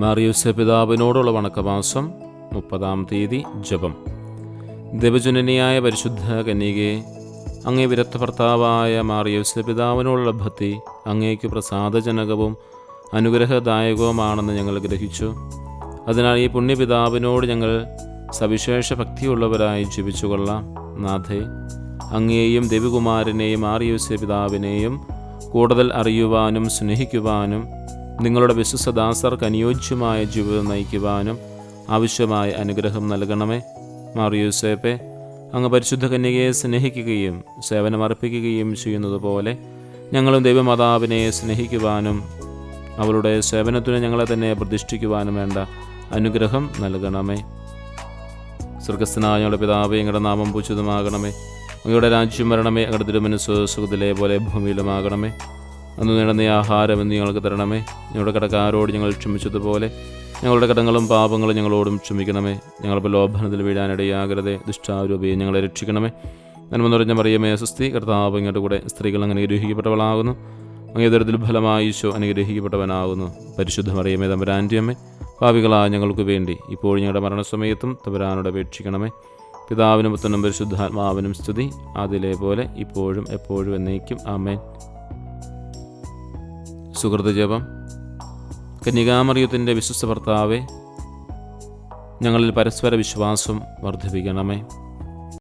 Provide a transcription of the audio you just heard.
മാറിയൂസേ പിതാവിനോടുള്ള വണക്കവാസം 30-ാം തീയതി ജപം. ദൈവജനനിയായ പരിശുദ്ധ കന്യകേ, അങ്ങേ വിരക്ത ഭർത്താവായ മാറിയൂസേ പിതാവിനോടുള്ള ഭക്തി അങ്ങേക്ക് പ്രസാദജനകവും അനുഗ്രഹദായകവുമാണെന്ന് ഞങ്ങൾ ഗ്രഹിച്ചു. അതിനാൽ ഈ പുണ്യപിതാവിനോട് ഞങ്ങൾ സവിശേഷ ഭക്തിയുള്ളവരായി ജീവിച്ചുകൊള്ളാം. നാഥേ, അങ്ങയെയും ദേവികുമാരനെയും മാറിയൂസേ പിതാവിനെയും കൂടുതൽ അറിയുവാനും സ്നേഹിക്കുവാനും നിങ്ങളുടെ വിശ്വസദാസർക്ക് അനുയോജ്യമായ ജീവിതം നയിക്കുവാനും ആവശ്യമായ അനുഗ്രഹം നൽകണമേ. മാറിയൂസേപ്പെ, അങ്ങ് പരിശുദ്ധ കന്യകയെ സ്നേഹിക്കുകയും സേവനമർപ്പിക്കുകയും ചെയ്യുന്നതുപോലെ ഞങ്ങളും ദൈവമാതാവിനെ സ്നേഹിക്കുവാനും അവളുടെ സേവനത്തിന് ഞങ്ങളെ തന്നെ പ്രതിഷ്ഠിക്കുവാനും വേണ്ട അനുഗ്രഹം നൽകണമേ. സ്വർഗസ്ഥനായ ഞങ്ങളുടെ പിതാവേ, ഞങ്ങളുടെ നാമം പൂജിതമാകണമേ. അങ്ങയുടെ രാജ്യം വരണമേ. അങ്ങയുടെ തിരുമനസ്സ് സുഖത്തിലെ പോലെ ഭൂമിയിലുമാകണമേ. അന്ന് നേടുന്ന ആഹാരം എന്ന് ഞങ്ങൾക്ക് തരണമേ. ഞങ്ങളുടെ കടക്കാരോട് ഞങ്ങൾ ക്ഷമിച്ചതുപോലെ ഞങ്ങളുടെ കടങ്ങളും പാപങ്ങളും ഞങ്ങളോടും ക്ഷമിക്കണമേ. ഞങ്ങൾ പ്രലോഭനത്തിൽ വീഴാനിടയാകരുതേ. ദുഷ്ടാരൂപിയെ ഞങ്ങളെ രക്ഷിക്കണമേ. നന്മ നിറഞ്ഞ മറിയമേ, സ്വസ്തി, കർത്താവ് അങ്ങയുടെ കൂടെ സ്ത്രീകൾ അങ്ങനെ അനുഗ്രഹിക്കപ്പെട്ടവളാകുന്നു. അങ്ങേ ദുരിതത്തിൽ ഫലമായി ഈശോ അനുഗ്രഹിക്കപ്പെട്ടവനാകുന്നു. പരിശുദ്ധ മറിയമേ, തമ്പുരാൻ്റെ അമ്മേ, പാപികളായ ഞങ്ങൾക്ക് വേണ്ടി ഇപ്പോഴും ഞങ്ങളുടെ മരണസമയത്തും തമ്പുരാനോട് അപേക്ഷിക്കണമേ. പിതാവിനും പുത്രനും പരിശുദ്ധാത്മാവിനും സ്തുതി, അതിലെ പോലെ ഇപ്പോഴും എപ്പോഴും എന്നേക്കും. ആമേൻ. സുഹൃത്ത് ജപം. കന്യകാമറിയത്തിൻ്റെ വിശ്വസ്ത ഭർത്താവേ, ഞങ്ങളിൽ പരസ്പര വിശ്വാസം വർദ്ധിപ്പിക്കണമേ.